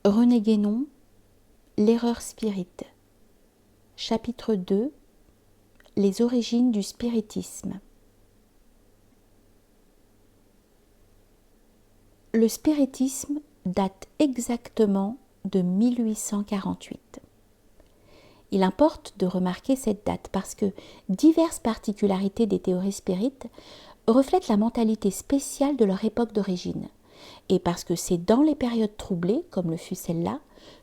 René Guénon, L'erreur spirit. Chapitre 2. Les origines du spiritisme. Le spiritisme date exactement de 1848. Il importe de remarquer cette date parce que diverses particularités des théories spirites reflètent la mentalité spéciale de leur époque d'origine, et parce que c'est dans les périodes troublées, comme le fut celle-là,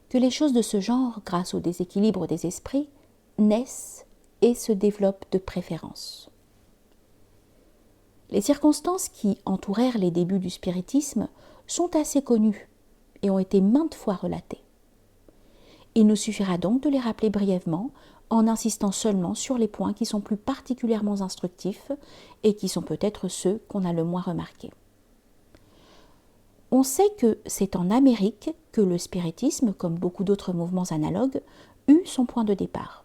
que les choses de ce genre, grâce au déséquilibre des esprits, naissent et se développent de préférence. Les circonstances qui entourèrent les débuts du spiritisme sont assez connues et ont été maintes fois relatées. Il nous suffira donc de les rappeler brièvement en insistant seulement sur les points qui sont plus particulièrement instructifs et qui sont peut-être ceux qu'on a le moins remarqués. On sait que c'est en Amérique que le spiritisme, comme beaucoup d'autres mouvements analogues, eut son point de départ.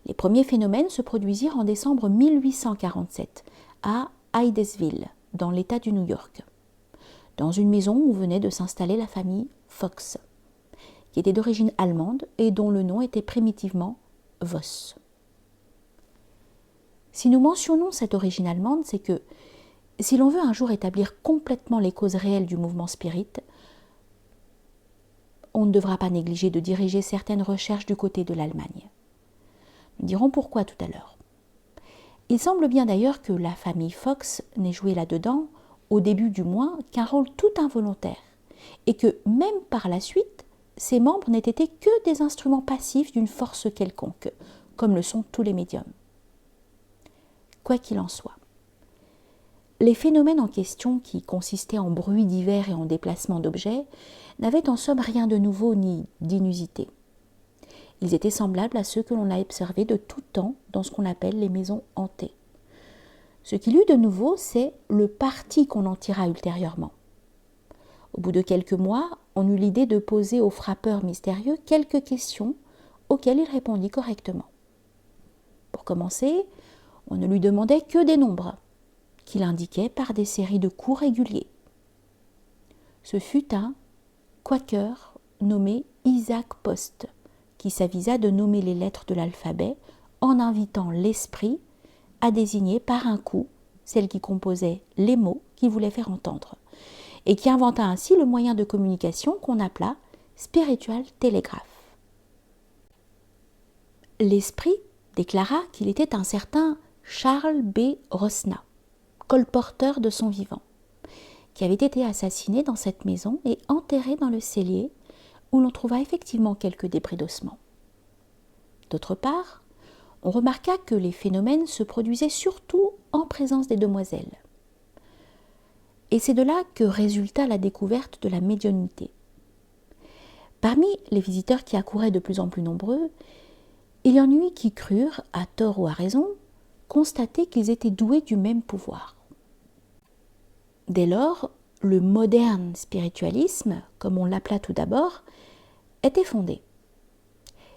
Les premiers phénomènes se produisirent en décembre 1847 à Hydesville, dans l'État du New York, dans une maison où venait de s'installer la famille Fox, qui était d'origine allemande et dont le nom était primitivement Voss. Si nous mentionnons cette origine allemande, c'est que si l'on veut un jour établir complètement les causes réelles du mouvement spirit, on ne devra pas négliger de diriger certaines recherches du côté de l'Allemagne. Nous dirons pourquoi tout à l'heure. Il semble bien d'ailleurs que la famille Fox n'ait joué là-dedans, au début du moins, qu'un rôle tout involontaire, et que même par la suite, ses membres n'aient été que des instruments passifs d'une force quelconque, comme le sont tous les médiums. Quoi qu'il en soit, les phénomènes en question, qui consistaient en bruits divers et en déplacements d'objets, n'avaient en somme rien de nouveau ni d'inusité. Ils étaient semblables à ceux que l'on a observés de tout temps dans ce qu'on appelle les maisons hantées. Ce qu'il eut de nouveau, c'est le parti qu'on en tira ultérieurement. Au bout de quelques mois, on eut l'idée de poser au frappeur mystérieux quelques questions auxquelles il répondit correctement. Pour commencer, on ne lui demandait que des nombres, qu'il indiquait par des séries de coups réguliers. Ce fut un quaker nommé Isaac Post, qui s'avisa de nommer les lettres de l'alphabet en invitant l'esprit à désigner par un coup celles qui composaient les mots qu'il voulait faire entendre, et qui inventa ainsi le moyen de communication qu'on appela spiritual télégraphe. L'esprit déclara qu'il était un certain Charles B. Rosna, colporteur de son vivant, qui avait été assassiné dans cette maison et enterré dans le cellier, où l'on trouva effectivement quelques débris d'ossements. D'autre part, on remarqua que les phénomènes se produisaient surtout en présence des demoiselles. Et c'est de là que résulta la découverte de la médiumnité. Parmi les visiteurs qui accouraient de plus en plus nombreux, il y en eut qui crurent, à tort ou à raison, constater qu'ils étaient doués du même pouvoir. Dès lors, le moderne spiritualisme, comme on l'appela tout d'abord, était fondé.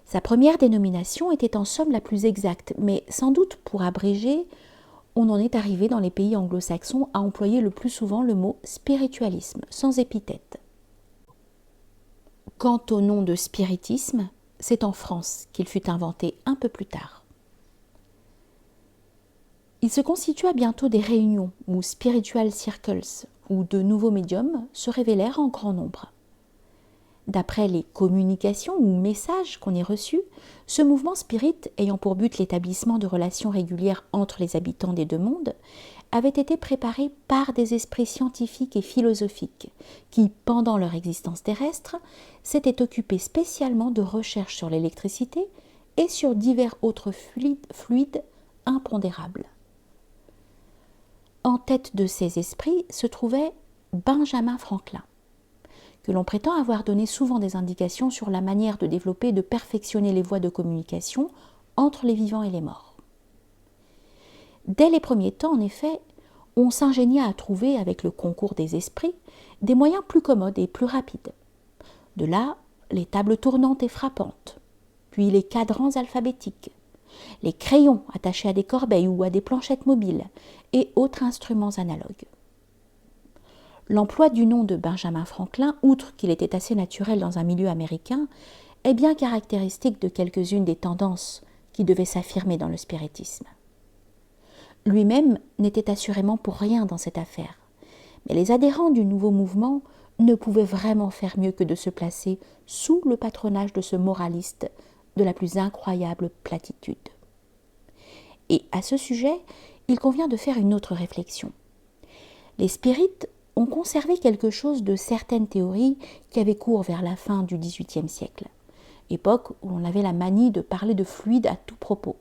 Sa première dénomination était en somme la plus exacte, mais sans doute pour abréger, on en est arrivé dans les pays anglo-saxons à employer le plus souvent le mot spiritualisme, sans épithète. Quant au nom de spiritisme, c'est en France qu'il fut inventé un peu plus tard. Il se constitua bientôt des réunions ou spiritual circles, où de nouveaux médiums se révélèrent en grand nombre. D'après les communications ou messages qu'on y reçus, ce mouvement spirit, ayant pour but l'établissement de relations régulières entre les habitants des deux mondes, avait été préparé par des esprits scientifiques et philosophiques qui, pendant leur existence terrestre, s'étaient occupés spécialement de recherches sur l'électricité et sur divers autres fluides impondérables. En tête de ces esprits se trouvait Benjamin Franklin, que l'on prétend avoir donné souvent des indications sur la manière de développer et de perfectionner les voies de communication entre les vivants et les morts. Dès les premiers temps, en effet, on s'ingénia à trouver, avec le concours des esprits, des moyens plus commodes et plus rapides. De là, les tables tournantes et frappantes, puis les cadrans alphabétiques, les crayons attachés à des corbeilles ou à des planchettes mobiles et autres instruments analogues. L'emploi du nom de Benjamin Franklin, outre qu'il était assez naturel dans un milieu américain, est bien caractéristique de quelques-unes des tendances qui devaient s'affirmer dans le spiritisme. Lui-même n'était assurément pour rien dans cette affaire, mais les adhérents du nouveau mouvement ne pouvaient vraiment faire mieux que de se placer sous le patronage de ce moraliste de la plus incroyable platitude. Et à ce sujet, il convient de faire une autre réflexion. Les spirites ont conservé quelque chose de certaines théories qui avaient cours vers la fin du XVIIIe siècle, époque où l'on avait la manie de parler de fluide à tout propos.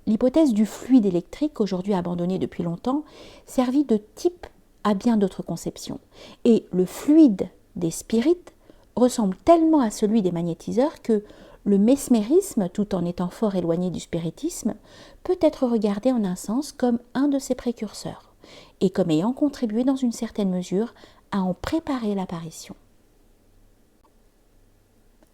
L'hypothèse du fluide électrique, aujourd'hui abandonnée depuis longtemps, servit de type à bien d'autres conceptions. Et le fluide des spirites ressemble tellement à celui des magnétiseurs que le mesmérisme, tout en étant fort éloigné du spiritisme, peut être regardé en un sens comme un de ses précurseurs, et comme ayant contribué dans une certaine mesure à en préparer l'apparition.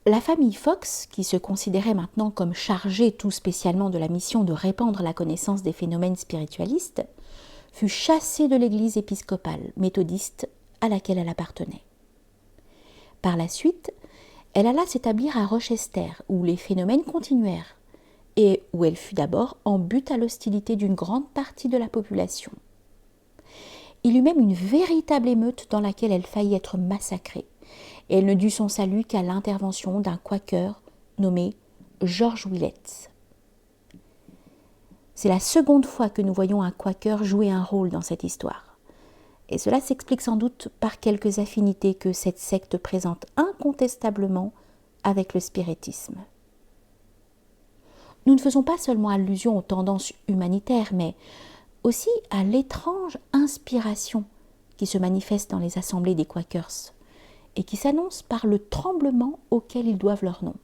La famille Fox, qui se considérait maintenant comme chargée tout spécialement de la mission de répandre la connaissance des phénomènes spiritualistes, fut chassée de l'église épiscopale méthodiste à laquelle elle appartenait. Par la suite, elle alla s'établir à Rochester, où les phénomènes continuèrent, et où elle fut d'abord en butte à l'hostilité d'une grande partie de la population. Il y eut même une véritable émeute dans laquelle elle faillit être massacrée, et elle ne dut son salut qu'à l'intervention d'un quaker nommé George Willets. C'est la seconde fois que nous voyons un quaker jouer un rôle dans cette histoire. Et cela s'explique sans doute par quelques affinités que cette secte présente incontestablement avec le spiritisme. Nous ne faisons pas seulement allusion aux tendances humanitaires, mais aussi à l'étrange inspiration qui se manifeste dans les assemblées des quakers et qui s'annonce par le tremblement auquel ils doivent leur nom.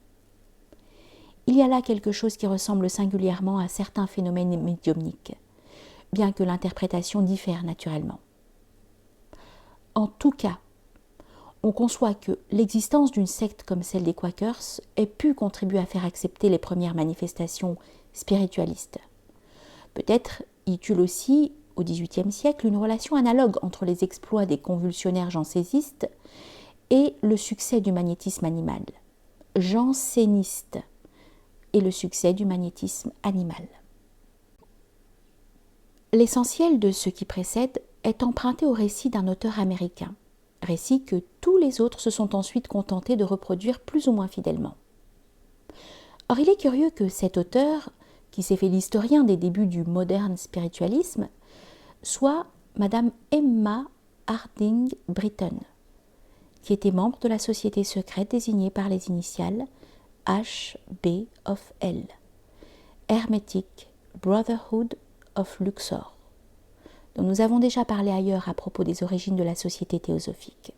Il y a là quelque chose qui ressemble singulièrement à certains phénomènes médiumniques, bien que l'interprétation diffère naturellement. En tout cas, on conçoit que l'existence d'une secte comme celle des Quakers ait pu contribuer à faire accepter les premières manifestations spiritualistes. Peut-être y eut-il aussi, au XVIIIe siècle, une relation analogue entre les exploits des convulsionnaires jansénistes et le succès du magnétisme animal. Janséniste et le succès du magnétisme animal. L'essentiel de ce qui précède est emprunté au récit d'un auteur américain, récit que tous les autres se sont ensuite contentés de reproduire plus ou moins fidèlement. Or, il est curieux que cet auteur, qui s'est fait l'historien des débuts du moderne spiritualisme, soit Madame Emma Harding Britton, qui était membre de la société secrète désignée par les initiales H.B. of L, Hermetic Brotherhood of Luxor, dont nous avons déjà parlé ailleurs à propos des origines de la société théosophique.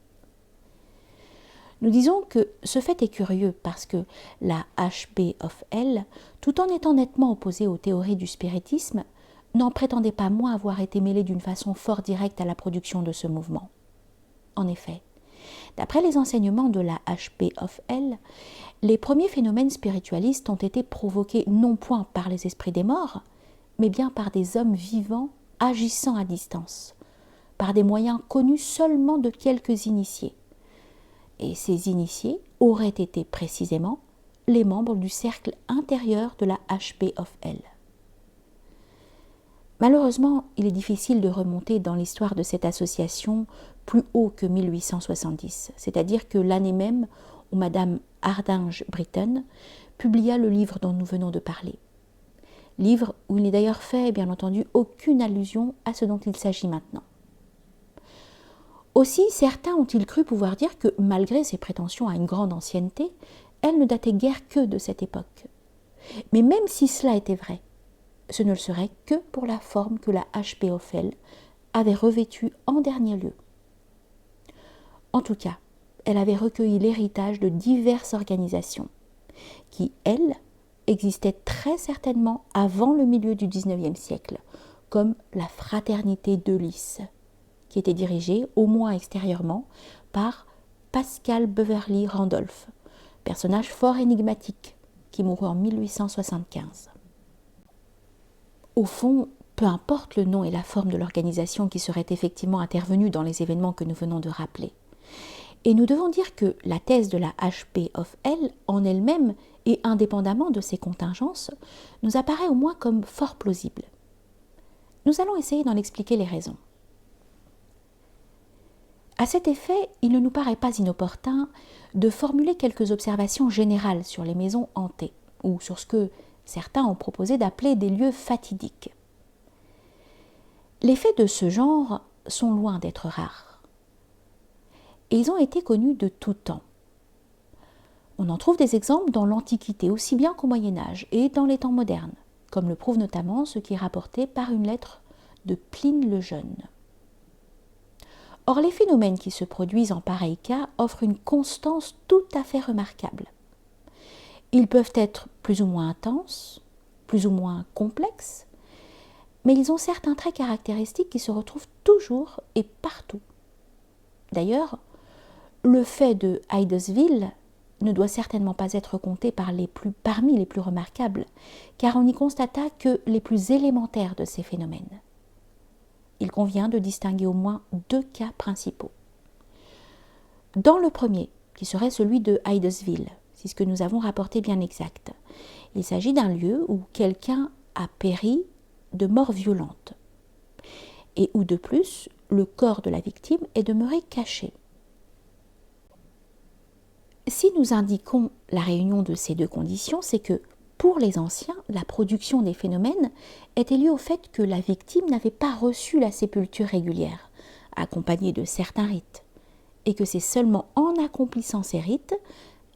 Nous disons que ce fait est curieux parce que la H.B. of L, tout en étant nettement opposée aux théories du spiritisme, n'en prétendait pas moins avoir été mêlée d'une façon fort directe à la production de ce mouvement. En effet, d'après les enseignements de la H.B. of L, les premiers phénomènes spiritualistes ont été provoqués non point par les esprits des morts, mais bien par des hommes vivants agissant à distance, par des moyens connus seulement de quelques initiés. Et ces initiés auraient été précisément les membres du cercle intérieur de la H.B. of L. Malheureusement, il est difficile de remonter dans l'histoire de cette association plus haut que 1870, c'est-à-dire que l'année même où Madame Harding Britton publia le livre dont nous venons de parler. Livre où il n'est d'ailleurs fait, bien entendu, aucune allusion à ce dont il s'agit maintenant. Aussi, certains ont-ils cru pouvoir dire que, malgré ses prétentions à une grande ancienneté, elle ne datait guère que de cette époque. Mais même si cela était vrai, ce ne le serait que pour la forme que la H.B. of L avait revêtue en dernier lieu. En tout cas, elle avait recueilli l'héritage de diverses organisations qui, elles, existaient très certainement avant le milieu du XIXe siècle, comme la Fraternité de Lys, qui était dirigée, au moins extérieurement, par Pascal Beverly Randolph, personnage fort énigmatique, qui mourut en 1875. Au fond, peu importe le nom et la forme de l'organisation qui serait effectivement intervenue dans les événements que nous venons de rappeler. Et nous devons dire que la thèse de la HP of L en elle-même et indépendamment de ces contingences nous apparaît au moins comme fort plausible. Nous allons essayer d'en expliquer les raisons. À cet effet, il ne nous paraît pas inopportun de formuler quelques observations générales sur les maisons hantées, ou sur ce que certains ont proposé d'appeler des lieux fatidiques. Les faits de ce genre sont loin d'être rares. Et ils ont été connus de tout temps. On en trouve des exemples dans l'Antiquité aussi bien qu'au Moyen-Âge et dans les temps modernes, comme le prouve notamment ce qui est rapporté par une lettre de Pline le Jeune. Or, les phénomènes qui se produisent en pareil cas offrent une constance tout à fait remarquable. Ils peuvent être plus ou moins intenses, plus ou moins complexes, mais ils ont certains traits caractéristiques qui se retrouvent toujours et partout. D'ailleurs, le fait de Hydesville ne doit certainement pas être compté parmi les plus remarquables, car on y constata que les plus élémentaires de ces phénomènes. Il convient de distinguer au moins 2 cas principaux. Dans le premier, qui serait celui de Hydesville, c'est ce que nous avons rapporté bien exact, il s'agit d'un lieu où quelqu'un a péri de mort violente, et où de plus, le corps de la victime est demeuré caché. Si nous indiquons la réunion de ces 2 conditions, c'est que, pour les anciens, la production des phénomènes était liée au fait que la victime n'avait pas reçu la sépulture régulière, accompagnée de certains rites, et que c'est seulement en accomplissant ces rites,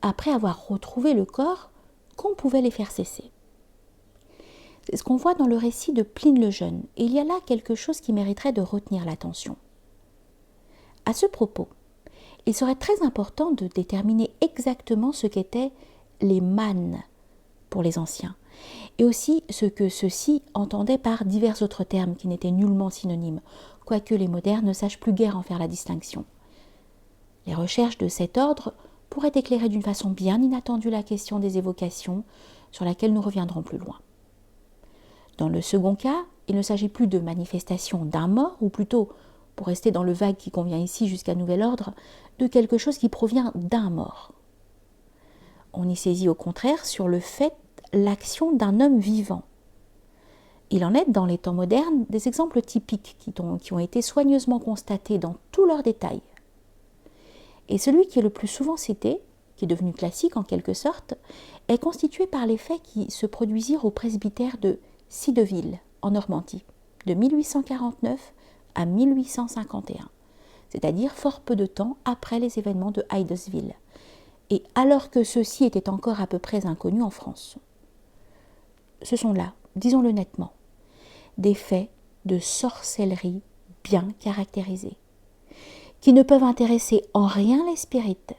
après avoir retrouvé le corps, qu'on pouvait les faire cesser. C'est ce qu'on voit dans le récit de Pline le Jeune, et il y a là quelque chose qui mériterait de retenir l'attention. À ce propos, il serait très important de déterminer exactement ce qu'étaient les mânes pour les anciens, et aussi ce que ceux-ci entendaient par divers autres termes qui n'étaient nullement synonymes, quoique les modernes ne sachent plus guère en faire la distinction. Les recherches de cet ordre pourraient éclairer d'une façon bien inattendue la question des évocations, sur laquelle nous reviendrons plus loin. Dans le second cas, il ne s'agit plus de manifestation d'un mort, ou plutôt, pour rester dans le vague qui convient ici jusqu'à nouvel ordre, de quelque chose qui provient d'un mort. On y saisit au contraire sur le fait l'action d'un homme vivant. Il en est dans les temps modernes des exemples typiques qui ont été soigneusement constatés dans tous leurs détails. Et celui qui est le plus souvent cité, qui est devenu classique en quelque sorte, est constitué par les faits qui se produisirent au presbytère de Cideville, en Normandie, de 1849 à 1851, c'est-à-dire fort peu de temps après les événements de Hydesville, et alors que ceux-ci étaient encore à peu près inconnus en France. Ce sont là, disons-le nettement, des faits de sorcellerie bien caractérisés, qui ne peuvent intéresser en rien les spirites,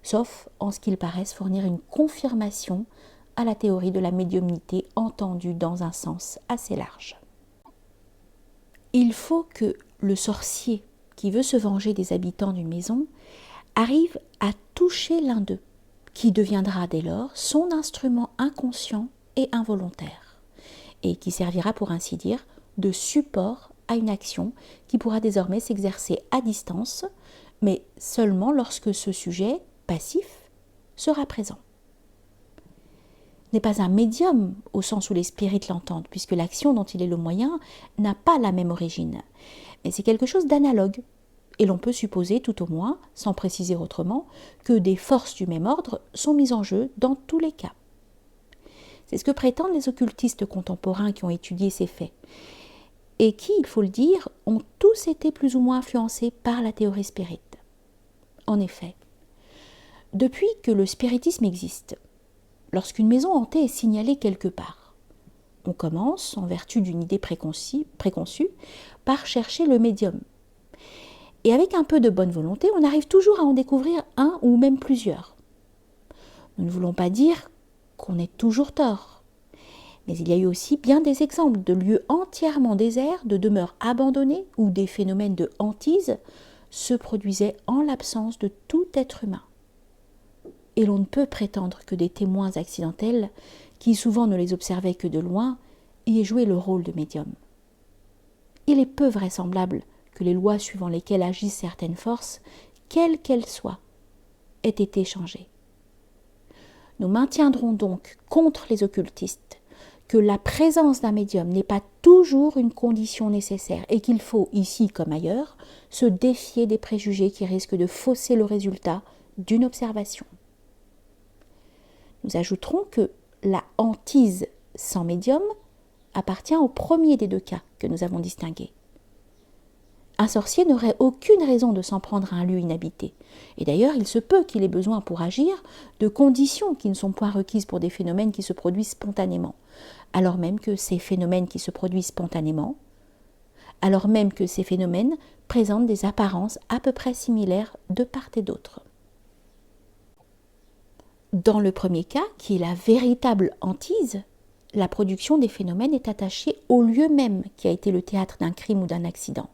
sauf en ce qu'ils paraissent fournir une confirmation à la théorie de la médiumnité entendue dans un sens assez large. Il faut que le sorcier qui veut se venger des habitants d'une maison arrive à toucher l'un d'eux, qui deviendra dès lors son instrument inconscient et involontaire, et qui servira pour ainsi dire de support à une action qui pourra désormais s'exercer à distance, mais seulement lorsque ce sujet, passif, sera présent. N'est pas un médium au sens où les spirites l'entendent, puisque l'action dont il est le moyen n'a pas la même origine, mais c'est quelque chose d'analogue, et l'on peut supposer tout au moins, sans préciser autrement, que des forces du même ordre sont mises en jeu dans tous les cas. C'est ce que prétendent les occultistes contemporains qui ont étudié ces faits, et qui, il faut le dire, ont tous été plus ou moins influencés par la théorie spirite. En effet, depuis que le spiritisme existe, lorsqu'une maison hantée est signalée quelque part, on commence, en vertu d'une idée préconçue, par chercher le médium. Et avec un peu de bonne volonté, on arrive toujours à en découvrir un ou même plusieurs. Nous ne voulons pas dire qu'on ait toujours tort, mais il y a eu aussi bien des exemples de lieux entièrement déserts, de demeures abandonnées, où des phénomènes de hantise se produisaient en l'absence de tout être humain. Et l'on ne peut prétendre que des témoins accidentels, qui souvent ne les observaient que de loin, y aient joué le rôle de médium. il est peu vraisemblable que les lois suivant lesquelles agissent certaines forces, quelles qu'elles soient, aient été changées. Nous maintiendrons donc contre les occultistes que la présence d'un médium n'est pas toujours une condition nécessaire et qu'il faut, ici comme ailleurs, se défier des préjugés qui risquent de fausser le résultat d'une observation. Nous ajouterons que la hantise sans médium appartient au premier des deux cas que nous avons distingués. Un sorcier n'aurait aucune raison de s'en prendre à un lieu inhabité. Et d'ailleurs, il se peut qu'il ait besoin pour agir de conditions qui ne sont point requises pour des phénomènes qui se produisent spontanément. Alors même que ces phénomènes présentent des apparences à peu près similaires de part et d'autre. Dans le premier cas, qui est la véritable hantise, la production des phénomènes est attachée au lieu même qui a été le théâtre d'un crime ou d'un accident,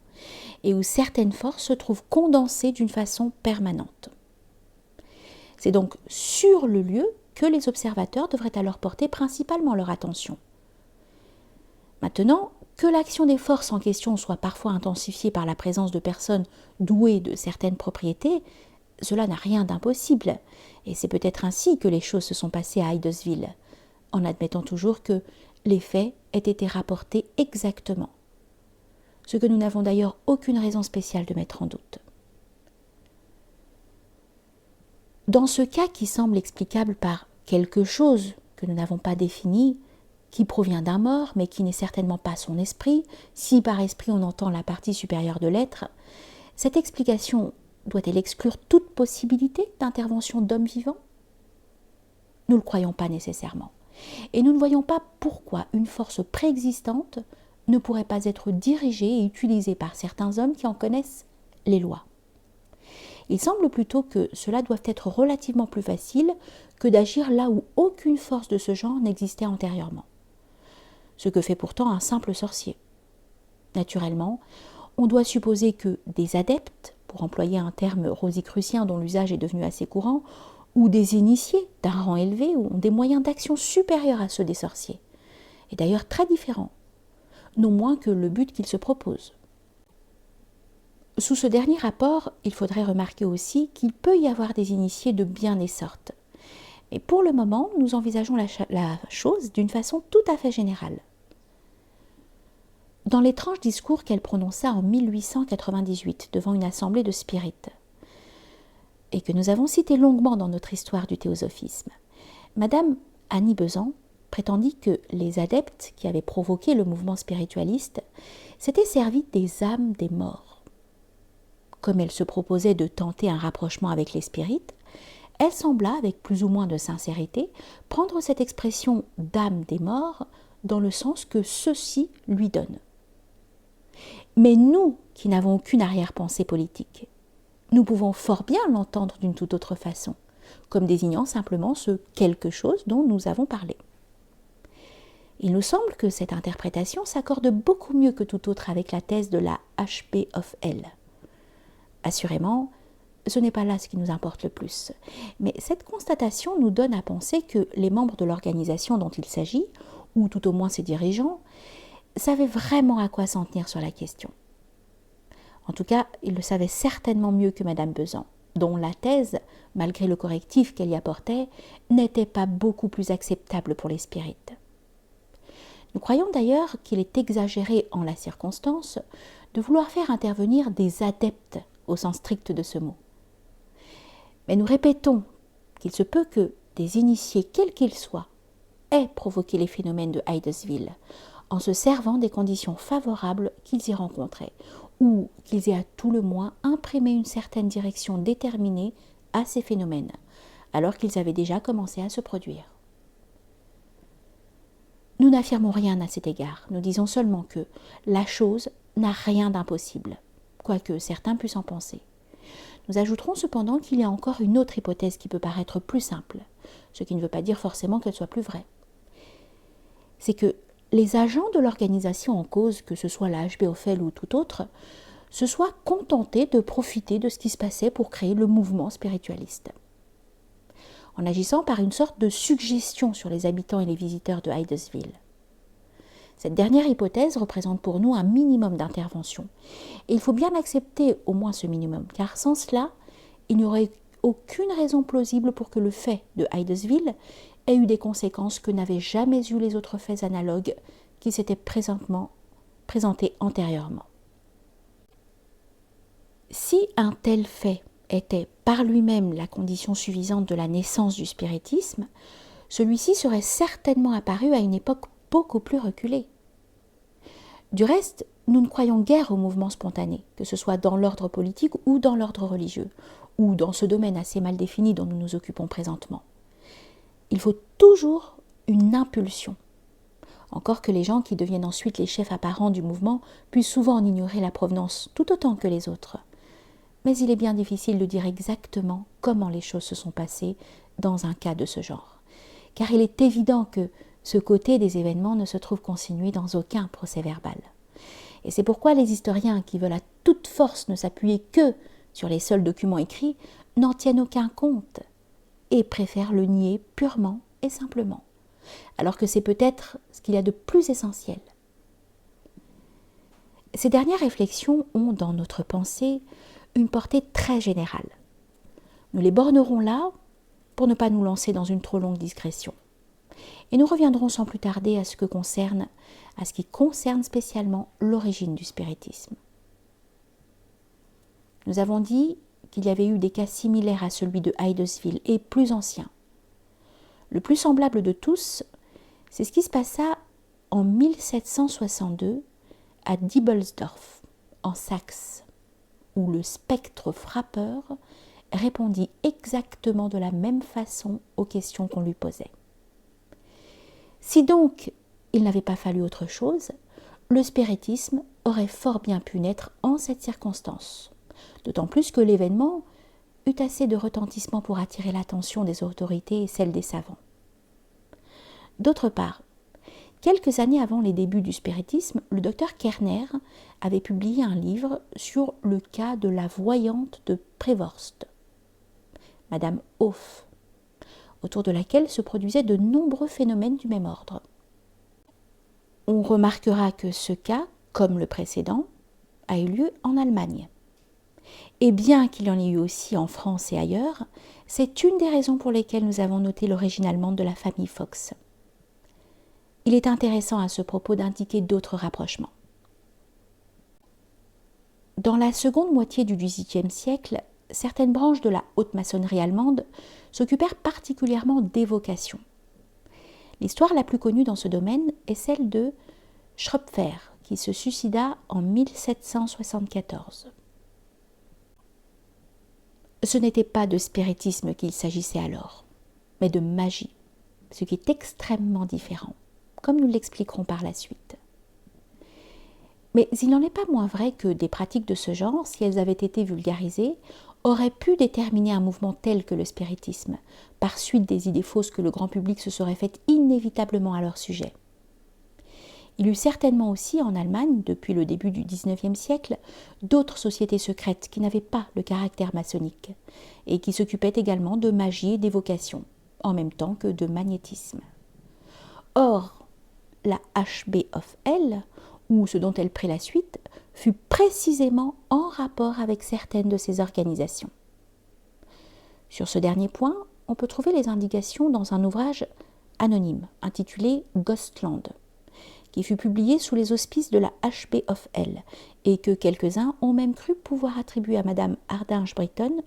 et où certaines forces se trouvent condensées d'une façon permanente. C'est donc sur le lieu que les observateurs devraient alors porter principalement leur attention. Maintenant, que l'action des forces en question soit parfois intensifiée par la présence de personnes douées de certaines propriétés, cela n'a rien d'impossible, et c'est peut-être ainsi que les choses se sont passées à Hydesville, en admettant toujours que les faits aient été rapportés exactement, ce que nous n'avons d'ailleurs aucune raison spéciale de mettre en doute. Dans ce cas qui semble explicable par quelque chose que nous n'avons pas défini, qui provient d'un mort, mais qui n'est certainement pas son esprit, si par esprit on entend la partie supérieure de l'être, cette explication doit-elle exclure toute possibilité d'intervention d'hommes vivants ? Nous ne le croyons pas nécessairement. Et nous ne voyons pas pourquoi une force préexistante ne pourrait pas être dirigée et utilisée par certains hommes qui en connaissent les lois. Il semble plutôt que cela doit être relativement plus facile que d'agir là où aucune force de ce genre n'existait antérieurement. Ce que fait pourtant un simple sorcier. Naturellement, on doit supposer que des adeptes, pour employer un terme rosicrucien dont l'usage est devenu assez courant, ou des initiés d'un rang élevé ont des moyens d'action supérieurs à ceux des sorciers, et d'ailleurs très différents, non moins que le but qu'ils se proposent. Sous ce dernier rapport, il faudrait remarquer aussi qu'il peut y avoir des initiés de bien des sortes. Mais pour le moment, nous envisageons la chose d'une façon tout à fait générale. Dans l'étrange discours qu'elle prononça en 1898 devant une assemblée de spirites, et que nous avons cité longuement dans notre histoire du théosophisme, Madame Annie Besant prétendit que les adeptes qui avaient provoqué le mouvement spiritualiste s'étaient servis des âmes des morts. Comme elle se proposait de tenter un rapprochement avec les spirites, elle sembla, avec plus ou moins de sincérité, prendre cette expression d'âme des morts dans le sens que ceux-ci lui donnent. Mais nous, qui n'avons aucune arrière-pensée politique, nous pouvons fort bien l'entendre d'une toute autre façon, comme désignant simplement ce quelque chose dont nous avons parlé. Il nous semble que cette interprétation s'accorde beaucoup mieux que tout autre avec la thèse de la HP of L. Assurément, ce n'est pas là ce qui nous importe le plus, mais cette constatation nous donne à penser que les membres de l'organisation dont il s'agit, ou tout au moins ses dirigeants, savaient vraiment à quoi s'en tenir sur la question. En tout cas, ils le savaient certainement mieux que Madame Besant, dont la thèse, malgré le correctif qu'elle y apportait, n'était pas beaucoup plus acceptable pour les spirites. Nous croyons d'ailleurs qu'il est exagéré en la circonstance de vouloir faire intervenir des adeptes au sens strict de ce mot. Mais nous répétons qu'il se peut que des initiés, quels qu'ils soient, aient provoqué les phénomènes de Hydesville en se servant des conditions favorables qu'ils y rencontraient, ou qu'ils aient à tout le moins imprimé une certaine direction déterminée à ces phénomènes, alors qu'ils avaient déjà commencé à se produire. Nous n'affirmons rien à cet égard, nous disons seulement que la chose n'a rien d'impossible, quoique certains puissent en penser. Nous ajouterons cependant qu'il y a encore une autre hypothèse qui peut paraître plus simple, ce qui ne veut pas dire forcément qu'elle soit plus vraie. C'est que les agents de l'organisation en cause, que ce soit la HBOFL ou tout autre, se soient contentés de profiter de ce qui se passait pour créer le mouvement spiritualiste. En agissant par une sorte de suggestion sur les habitants et les visiteurs de Hydesville. Cette dernière hypothèse représente pour nous un minimum d'intervention. Et il faut bien accepter au moins ce minimum, car sans cela, il n'y aurait aucune raison plausible pour que le fait de Hydesville ait eu des conséquences que n'avaient jamais eu les autres faits analogues qui s'étaient présentés antérieurement. Si un tel fait était par lui-même la condition suffisante de la naissance du spiritisme, celui-ci serait certainement apparu à une époque beaucoup plus reculée. Du reste, nous ne croyons guère au mouvement spontané, que ce soit dans l'ordre politique ou dans l'ordre religieux, ou dans ce domaine assez mal défini dont nous nous occupons présentement. Il faut toujours une impulsion. Encore que les gens qui deviennent ensuite les chefs apparents du mouvement puissent souvent en ignorer la provenance tout autant que les autres. Mais il est bien difficile de dire exactement comment les choses se sont passées dans un cas de ce genre. Car il est évident que ce côté des événements ne se trouve consigné dans aucun procès-verbal. Et c'est pourquoi les historiens qui veulent à toute force ne s'appuyer que sur les seuls documents écrits n'en tiennent aucun compte et préfèrent le nier purement et simplement, alors que c'est peut-être ce qu'il y a de plus essentiel. Ces dernières réflexions ont, dans notre pensée, une portée très générale. Nous les bornerons là pour ne pas nous lancer dans une trop longue digression. Et nous reviendrons sans plus tarder à ce qui concerne spécialement l'origine du spiritisme. Nous avons dit qu'il y avait eu des cas similaires à celui de Hydesville et plus anciens. Le plus semblable de tous, c'est ce qui se passa en 1762 à Diebelsdorf, en Saxe, où le spectre frappeur répondit exactement de la même façon aux questions qu'on lui posait. Si donc il n'avait pas fallu autre chose, le spiritisme aurait fort bien pu naître en cette circonstance, d'autant plus que l'événement eut assez de retentissement pour attirer l'attention des autorités et celle des savants. D'autre part, quelques années avant les débuts du spiritisme, le docteur Kerner avait publié un livre sur le cas de la voyante de Prévorst, Madame Hoff, autour de laquelle se produisaient de nombreux phénomènes du même ordre. On remarquera que ce cas, comme le précédent, a eu lieu en Allemagne. Et bien qu'il y en ait eu aussi en France et ailleurs, c'est une des raisons pour lesquelles nous avons noté l'origine allemande de la famille Fox. Il est intéressant à ce propos d'indiquer d'autres rapprochements. Dans la seconde moitié du XVIIIe siècle, certaines branches de la haute maçonnerie allemande s'occupèrent particulièrement d'évocation. L'histoire la plus connue dans ce domaine est celle de Schröpfer, qui se suicida en 1774. Ce n'était pas de spiritisme qu'il s'agissait alors, mais de magie, ce qui est extrêmement différent, comme nous l'expliquerons par la suite. Mais il n'en est pas moins vrai que des pratiques de ce genre, si elles avaient été vulgarisées, auraient pu déterminer un mouvement tel que le spiritisme, par suite des idées fausses que le grand public se serait faites inévitablement à leur sujet. Il y eut certainement aussi en Allemagne, depuis le début du XIXe siècle, d'autres sociétés secrètes qui n'avaient pas le caractère maçonnique et qui s'occupaient également de magie et d'évocation, en même temps que de magnétisme. Or, la HBFL, ou ce dont elle prit la suite, fut précisément en rapport avec certaines de ces organisations. Sur ce dernier point, on peut trouver les indications dans un ouvrage anonyme intitulé Ghostland, qui fut publié sous les auspices de la HBFL et que quelques-uns ont même cru pouvoir attribuer à Madame Hardinge Britten.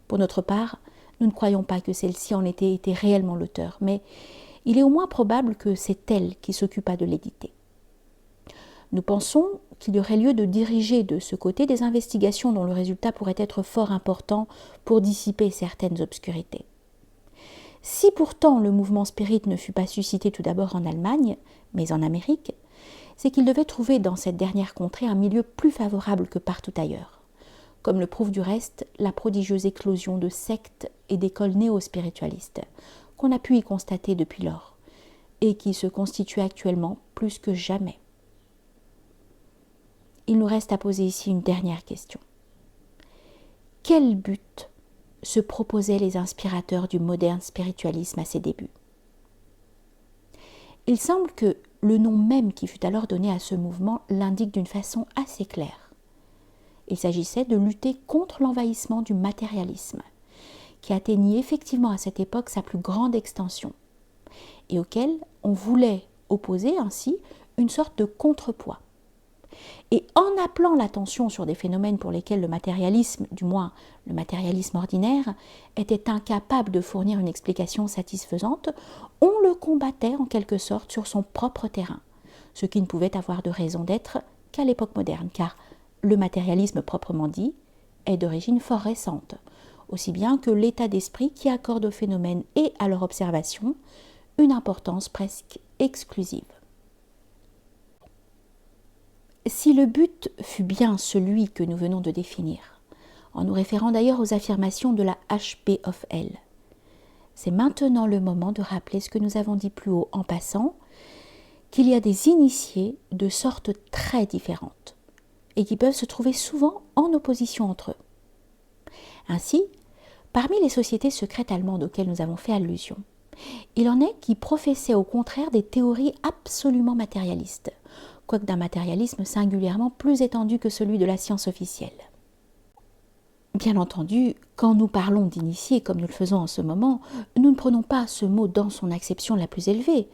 Pour notre part, nous ne croyons pas que celle-ci en était réellement l'auteur, mais il est au moins probable que c'est elle qui s'occupa de l'éditer. Nous pensons qu'il y aurait lieu de diriger de ce côté des investigations dont le résultat pourrait être fort important pour dissiper certaines obscurités. Si pourtant le mouvement spirit ne fut pas suscité tout d'abord en Allemagne, mais en Amérique, c'est qu'il devait trouver dans cette dernière contrée un milieu plus favorable que partout ailleurs, comme le prouve du reste la prodigieuse éclosion de sectes et d'écoles néo-spiritualistes qu'on a pu y constater depuis lors, et qui se constituent actuellement plus que jamais. Il nous reste à poser ici une dernière question. Quel but se proposaient les inspirateurs du moderne spiritualisme à ses débuts? Il semble que le nom même qui fut alors donné à ce mouvement l'indique d'une façon assez claire. Il s'agissait de lutter contre l'envahissement du matérialisme, qui atteignit effectivement à cette époque sa plus grande extension, et auquel on voulait opposer ainsi une sorte de contrepoids. Et en appelant l'attention sur des phénomènes pour lesquels le matérialisme, du moins le matérialisme ordinaire, était incapable de fournir une explication satisfaisante, on le combattait en quelque sorte sur son propre terrain, ce qui ne pouvait avoir de raison d'être qu'à l'époque moderne, car le matérialisme proprement dit est d'origine fort récente, aussi bien que l'état d'esprit qui accorde aux phénomènes et à leur observation une importance presque exclusive. Si le but fut bien celui que nous venons de définir, en nous référant d'ailleurs aux affirmations de la H.P. of L., c'est maintenant le moment de rappeler ce que nous avons dit plus haut en passant, qu'il y a des initiés de sortes très différentes et qui peuvent se trouver souvent en opposition entre eux. Ainsi, parmi les sociétés secrètes allemandes auxquelles nous avons fait allusion, il en est qui professaient au contraire des théories absolument matérialistes, quoique d'un matérialisme singulièrement plus étendu que celui de la science officielle. Bien entendu, quand nous parlons d'initiés comme nous le faisons en ce moment, nous ne prenons pas ce mot dans son acception la plus élevée,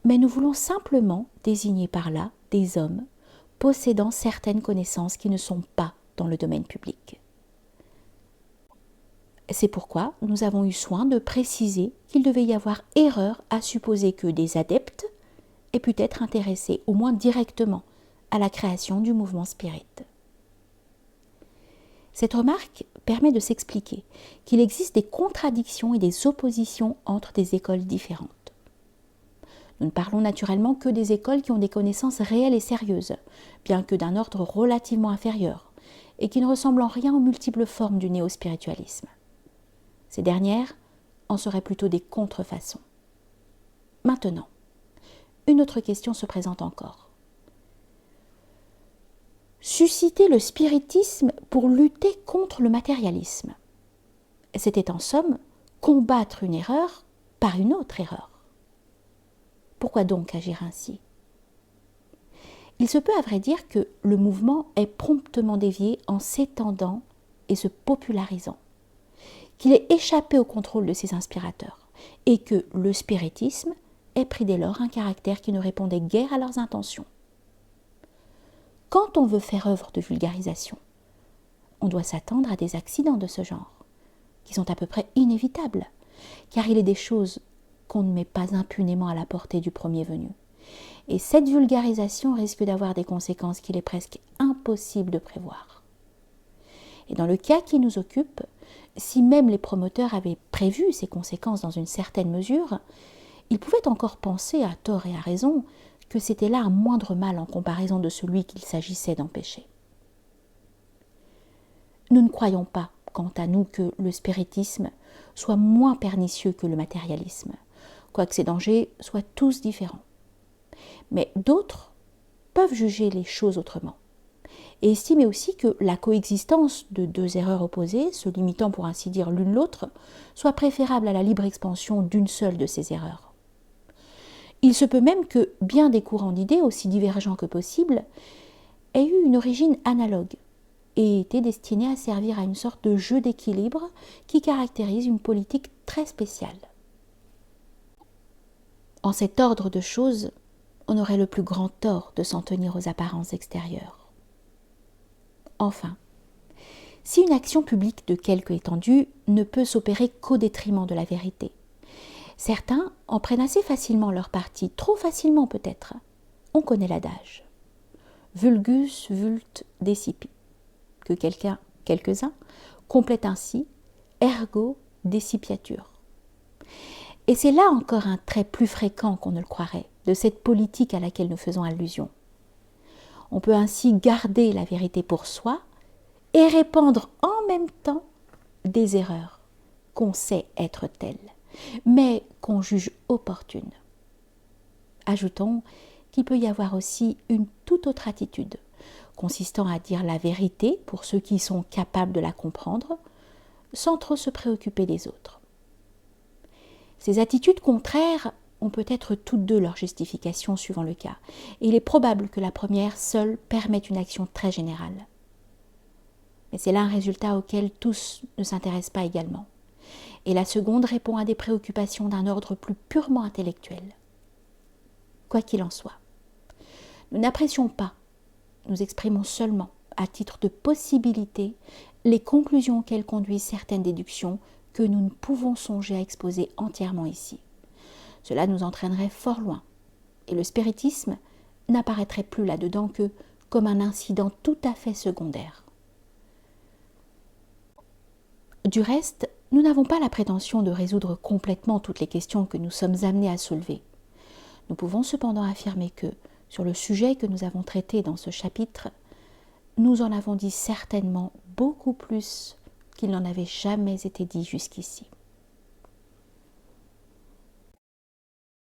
mais nous voulons simplement désigner par là des hommes possédant certaines connaissances qui ne sont pas dans le domaine public. C'est pourquoi nous avons eu soin de préciser qu'il devait y avoir erreur à supposer que des adeptes aient pu être intéressés, au moins directement, à la création du mouvement spirit. Cette remarque permet de s'expliquer qu'il existe des contradictions et des oppositions entre des écoles différentes. Nous ne parlons naturellement que des écoles qui ont des connaissances réelles et sérieuses, bien que d'un ordre relativement inférieur, et qui ne ressemblent en rien aux multiples formes du néo-spiritualisme. Ces dernières en seraient plutôt des contrefaçons. Maintenant, une autre question se présente encore. Susciter le spiritisme pour lutter contre le matérialisme. C'était en somme combattre une erreur par une autre erreur. Pourquoi donc agir ainsi ? Il se peut à vrai dire que le mouvement est promptement dévié en s'étendant et se popularisant, qu'il est échappé au contrôle de ses inspirateurs et que le spiritisme ait pris dès lors un caractère qui ne répondait guère à leurs intentions. Quand on veut faire œuvre de vulgarisation, on doit s'attendre à des accidents de ce genre, qui sont à peu près inévitables, car il est des choses qu'on ne met pas impunément à la portée du premier venu. Et cette vulgarisation risque d'avoir des conséquences qu'il est presque impossible de prévoir. Et dans le cas qui nous occupe, si même les promoteurs avaient prévu ces conséquences dans une certaine mesure, ils pouvaient encore penser, à tort et à raison, que c'était là un moindre mal en comparaison de celui qu'il s'agissait d'empêcher. Nous ne croyons pas, quant à nous, que le spiritisme soit moins pernicieux que le matérialisme, quoique ces dangers soient tous différents. Mais d'autres peuvent juger les choses autrement, et estimer aussi que la coexistence de deux erreurs opposées, se limitant pour ainsi dire l'une l'autre, soit préférable à la libre expansion d'une seule de ces erreurs. Il se peut même que bien des courants d'idées, aussi divergents que possible, aient eu une origine analogue et étaient destinés à servir à une sorte de jeu d'équilibre qui caractérise une politique très spéciale. En cet ordre de choses, on aurait le plus grand tort de s'en tenir aux apparences extérieures. Enfin, si une action publique de quelque étendue ne peut s'opérer qu'au détriment de la vérité, certains en prennent assez facilement leur parti, trop facilement peut-être. On connaît l'adage. Vulgus vult decipi, que quelques-uns complètent ainsi, ergo decipiatur. Et c'est là encore un trait plus fréquent qu'on ne le croirait, de cette politique à laquelle nous faisons allusion. On peut ainsi garder la vérité pour soi et répandre en même temps des erreurs qu'on sait être telles, mais qu'on juge opportunes. Ajoutons qu'il peut y avoir aussi une toute autre attitude, consistant à dire la vérité pour ceux qui sont capables de la comprendre, sans trop se préoccuper des autres. Ces attitudes contraires ont peut-être toutes deux leur justification suivant le cas, et il est probable que la première seule permette une action très générale. Mais c'est là un résultat auquel tous ne s'intéressent pas également. Et la seconde répond à des préoccupations d'un ordre plus purement intellectuel. Quoi qu'il en soit, nous n'apprécions pas, nous exprimons seulement, à titre de possibilité, les conclusions auxquelles conduisent certaines déductions que nous ne pouvons songer à exposer entièrement ici. Cela nous entraînerait fort loin, et le spiritisme n'apparaîtrait plus là-dedans que comme un incident tout à fait secondaire. Du reste, nous n'avons pas la prétention de résoudre complètement toutes les questions que nous sommes amenés à soulever. Nous pouvons cependant affirmer que, sur le sujet que nous avons traité dans ce chapitre, nous en avons dit certainement beaucoup plus qu'il n'en avait jamais été dit jusqu'ici.